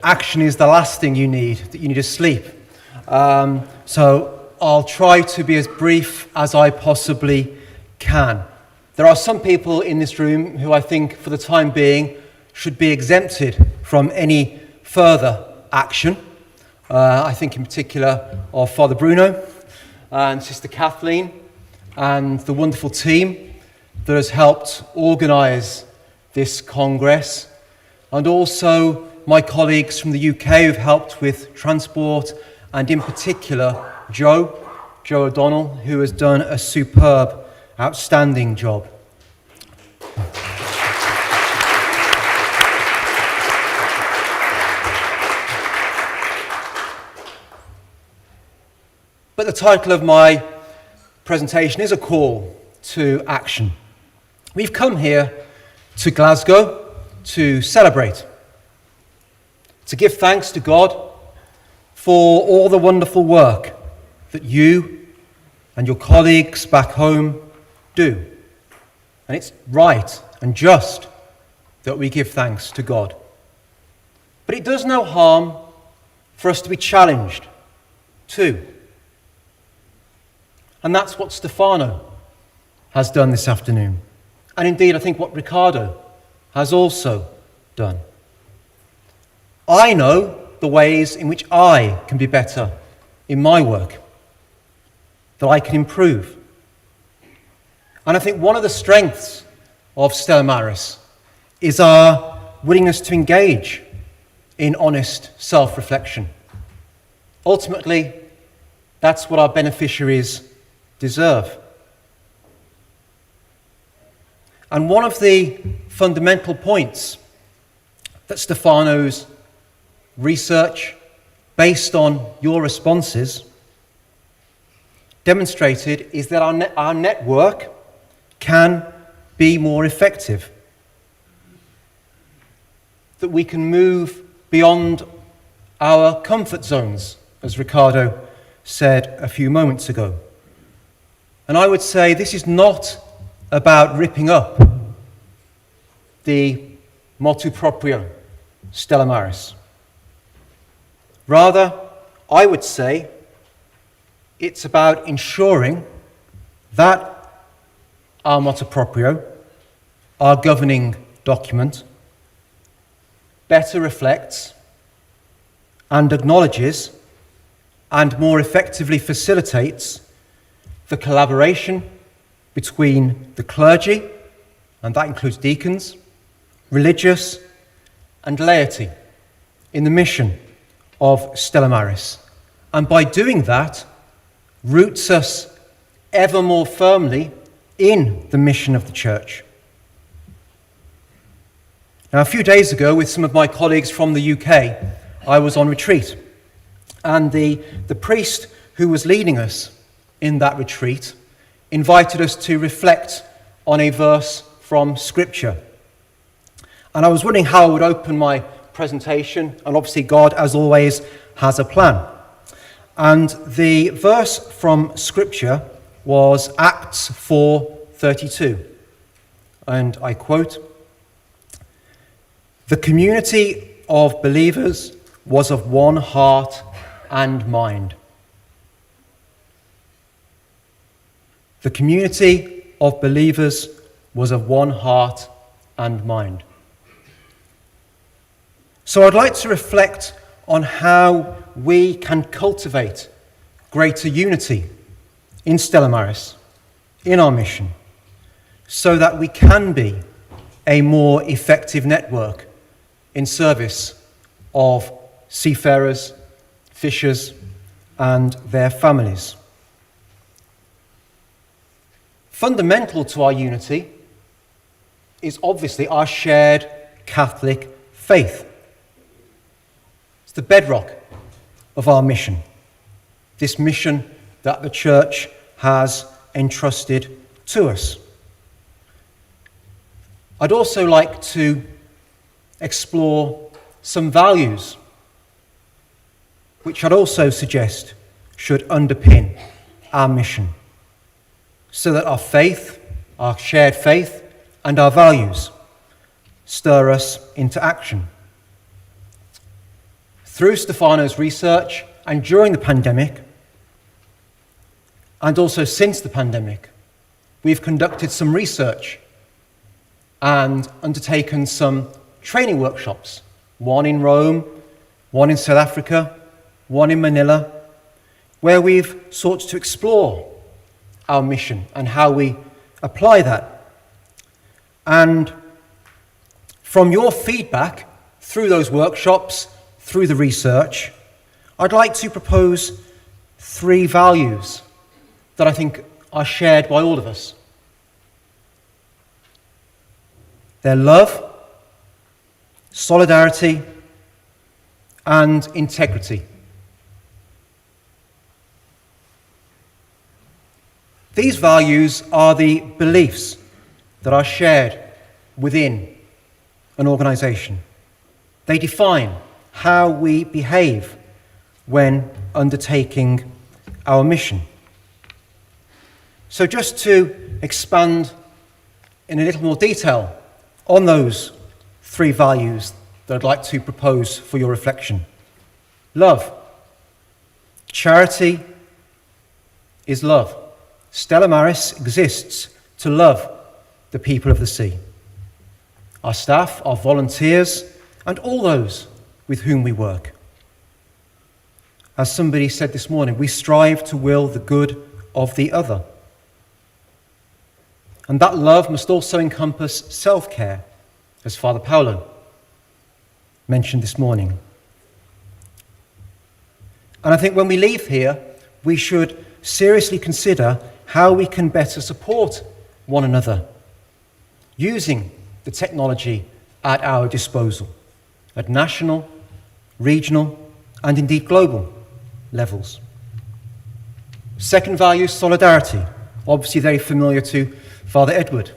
Action is the last thing you need, that you need to sleep. So I'll try to be as brief as I possibly can. There are some people in this room who I think for the time being should be exempted from any further action. I think in particular of Father Bruno and Sister Kathleen and the wonderful team that has helped organise this Congress, and also my colleagues from the UK who've helped with transport, and in particular Joe O'Donnell, who has done a superb, outstanding job. But the title of my presentation is a call to action. We've come here to Glasgow to celebrate, to give thanks to God for all the wonderful work that you and your colleagues back home do. And it's right and just that we give thanks to God. But it does no harm for us to be challenged too. And that's what Stefano has done this afternoon. And indeed, I think what Ricardo has also done. I know the ways in which I can be better in my work, that I can improve. And I think one of the strengths of Stella Maris is our willingness to engage in honest self-reflection. Ultimately, that's what our beneficiaries deserve. And one of the fundamental points that Stefano's research, based on your responses, demonstrated is that our network can be more effective, that we can move beyond our comfort zones, as Ricardo said a few moments ago. And I would say this is not about ripping up the motu proprio Stella Maris. Rather, I would say it's about ensuring that our motu proprio, our governing document, better reflects and acknowledges and more effectively facilitates the collaboration between the clergy, and that includes deacons, religious, and laity in the mission of Stella Maris. And by doing that, roots us ever more firmly in the mission of the Church. Now, a few days ago, with some of my colleagues from the UK, I was on retreat. And the priest who was leading us in that retreat invited us to reflect on a verse from Scripture. And I was wondering how I would open my presentation, and obviously God, as always, has a plan. And the verse from Scripture was Acts 4:32, and I quote, "The community of believers was of one heart and mind." The community of believers was of one heart and mind. So I'd like to reflect on how we can cultivate greater unity in Stella Maris, in our mission, so that we can be a more effective network in service of seafarers, fishers, and their families. Fundamental to our unity is obviously our shared Catholic faith. It's the bedrock of our mission, this mission that the Church has entrusted to us. I'd also like to explore some values which I'd also suggest should underpin our mission, so that our faith, our shared faith, and our values stir us into action. through Stefano's research and during the pandemic, and also since the pandemic, we've conducted some research and undertaken some training workshops, one in Rome, one in South Africa, one in Manila, where we've sought to explore our mission and how we apply that. And from your feedback through those workshops, through the research, I'd like to propose 3 values that I think are shared by all of us. They're love, solidarity, and integrity. These values are the beliefs that are shared within an organisation. They define how we behave when undertaking our mission. So just to expand in a little more detail on those 3 values that I'd like to propose for your reflection. Love. Charity is love. Stella Maris exists to love the people of the sea. Our staff, our volunteers, and all those with whom we work. As somebody said this morning, we strive to will the good of the other. And that love must also encompass self-care, as Father Paolo mentioned this morning. And I think when we leave here, we should seriously consider how we can better support one another, using the technology at our disposal, at national, regional, and indeed global levels. Second value, solidarity. Obviously very familiar to Father Edward.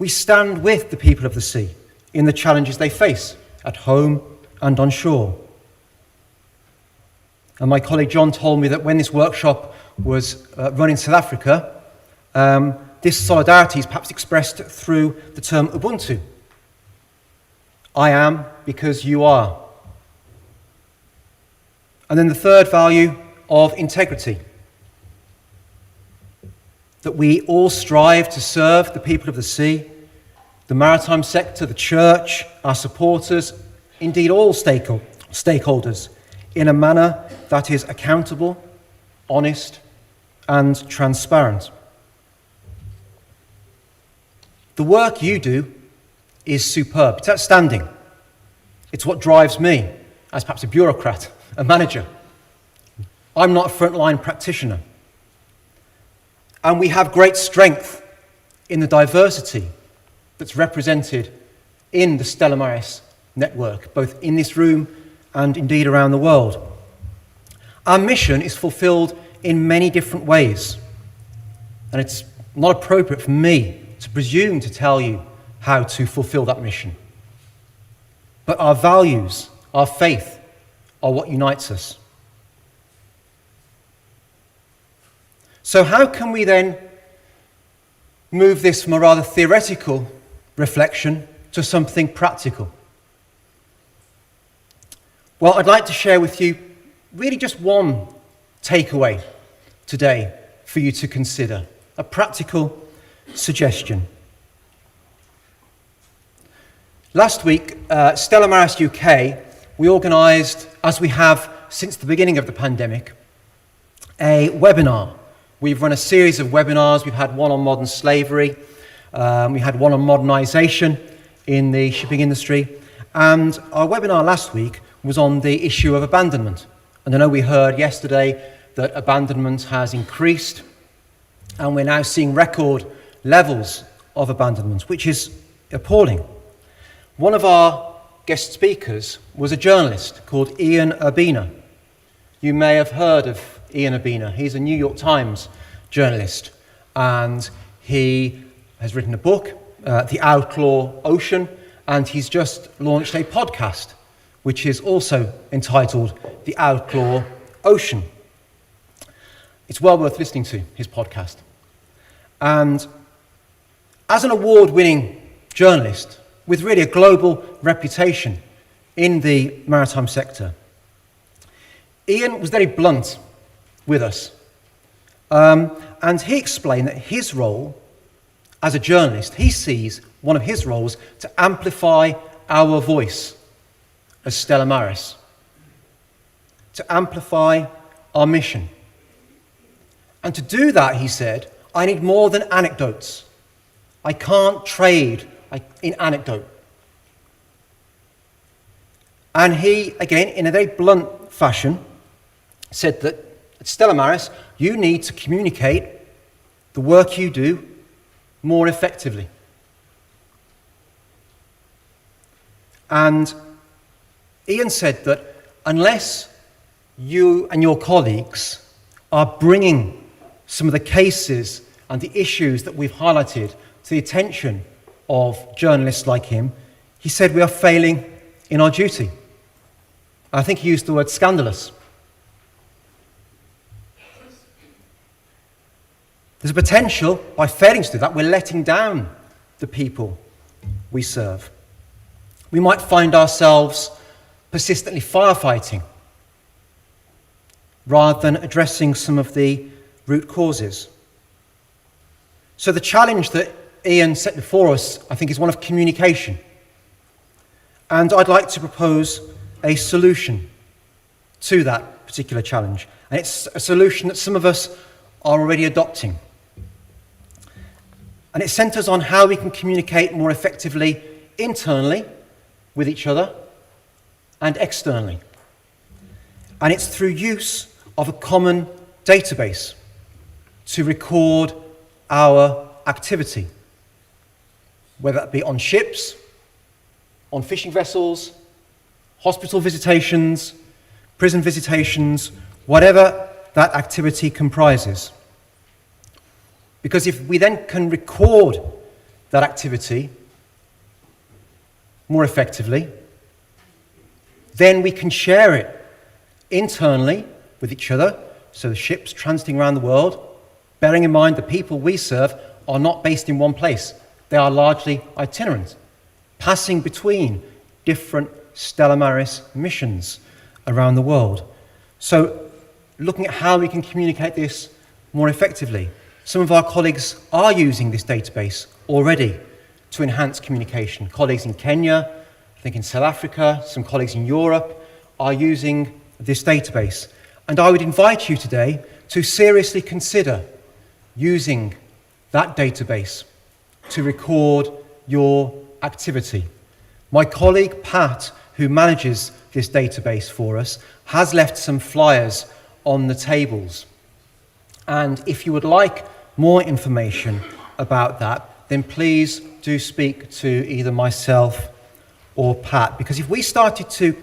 We stand with the people of the sea in the challenges they face at home and on shore. And my colleague John told me that when this workshop was run in South Africa, this solidarity is perhaps expressed through the term Ubuntu. I am because you are. And then the third value of integrity. That we all strive to serve the people of the sea, the maritime sector, the church, our supporters, indeed all stakeholders, in a manner that is accountable, honest, and transparent. The work you do is superb. It's outstanding. It's what drives me as perhaps a bureaucrat, a manager. I'm not a frontline practitioner. And we have great strength in the diversity that's represented in the Stella Maris network, both in this room and indeed around the world. Our mission is fulfilled in many different ways. And it's not appropriate for me to presume to tell you how to fulfill that mission. But our values, our faith, are what unites us. So how can we then move this from a rather theoretical reflection to something practical? Well, I'd like to share with you really just one takeaway today for you to consider, a practical suggestion. Last week, Stella Maris UK, we organised, as we have since the beginning of the pandemic, a webinar. We've run a series of webinars. We've had one on modern slavery. We had one on modernisation in the shipping industry. And our webinar last week was on the issue of abandonment. And I know we heard yesterday that abandonment has increased, and we're now seeing record levels of abandonment, which is appalling. One of our guest speakers was a journalist called Ian Urbina. You may have heard of Ian Urbina. He's a New York Times journalist, and he has written a book, The Outlaw Ocean, and he's just launched a podcast, which is also entitled The Outlaw Ocean. It's well worth listening to, his podcast. And as an award-winning journalist with really a global reputation in the maritime sector. Ian was very blunt with us. And he explained that his role as a journalist, he sees one of his roles to amplify our voice as Stella Maris, to amplify our mission. And to do that, he said, I need more than anecdotes. I can't trade in anecdote. And he, again, in a very blunt fashion, said that at Stella Maris, you need to communicate the work you do more effectively. And Ian said that unless you and your colleagues are bringing some of the cases and the issues that we've highlighted to the attention of journalists like him, he said we are failing in our duty. I think he used the word scandalous. There's a potential, by failing to do that, we're letting down the people we serve. We might find ourselves persistently firefighting rather than addressing some of the root causes. So the challenge that Ian set before us, I think, is one of communication. And I'd like to propose a solution to that particular challenge. And it's a solution that some of us are already adopting. And it centres on how we can communicate more effectively internally with each other and externally. And it's through use of a common database to record our activity, whether that be on ships, on fishing vessels, hospital visitations, prison visitations, whatever that activity comprises. Because if we then can record that activity more effectively, then we can share it internally with each other, so the ships transiting around the world, bearing in mind the people we serve are not based in one place. They are largely itinerant, passing between different Stella Maris missions around the world. So looking at how we can communicate this more effectively. Some of our colleagues are using this database already to enhance communication. Colleagues in Kenya, I think in South Africa, some colleagues in Europe are using this database. And I would invite you today to seriously consider using that database to record your activity. My colleague Pat, who manages this database for us, has left some flyers on the tables. And if you would like more information about that, then please do speak to either myself or Pat. Because if we started to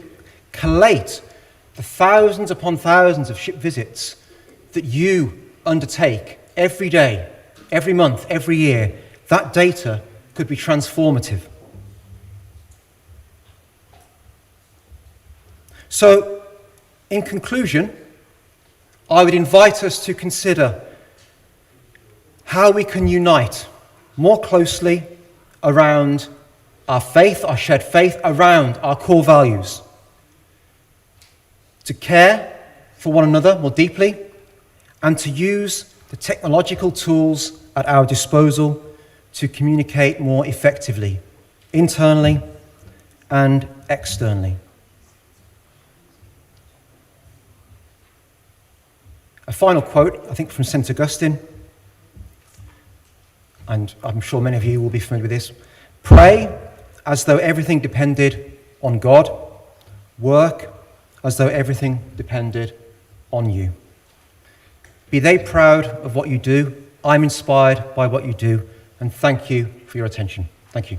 collate the thousands upon thousands of ship visits that you undertake every day, every month, every year, that data could be transformative. So, in conclusion, I would invite us to consider how we can unite more closely around our faith, our shared faith, around our core values. To care for one another more deeply, and to use the technological tools at our disposal to communicate more effectively, internally and externally. A final quote, I think, from St. Augustine, and I'm sure many of you will be familiar with this. Pray as though everything depended on God. Work as though everything depended on you. Be they proud of what you do. I'm inspired by what you do. And thank you for your attention. Thank you.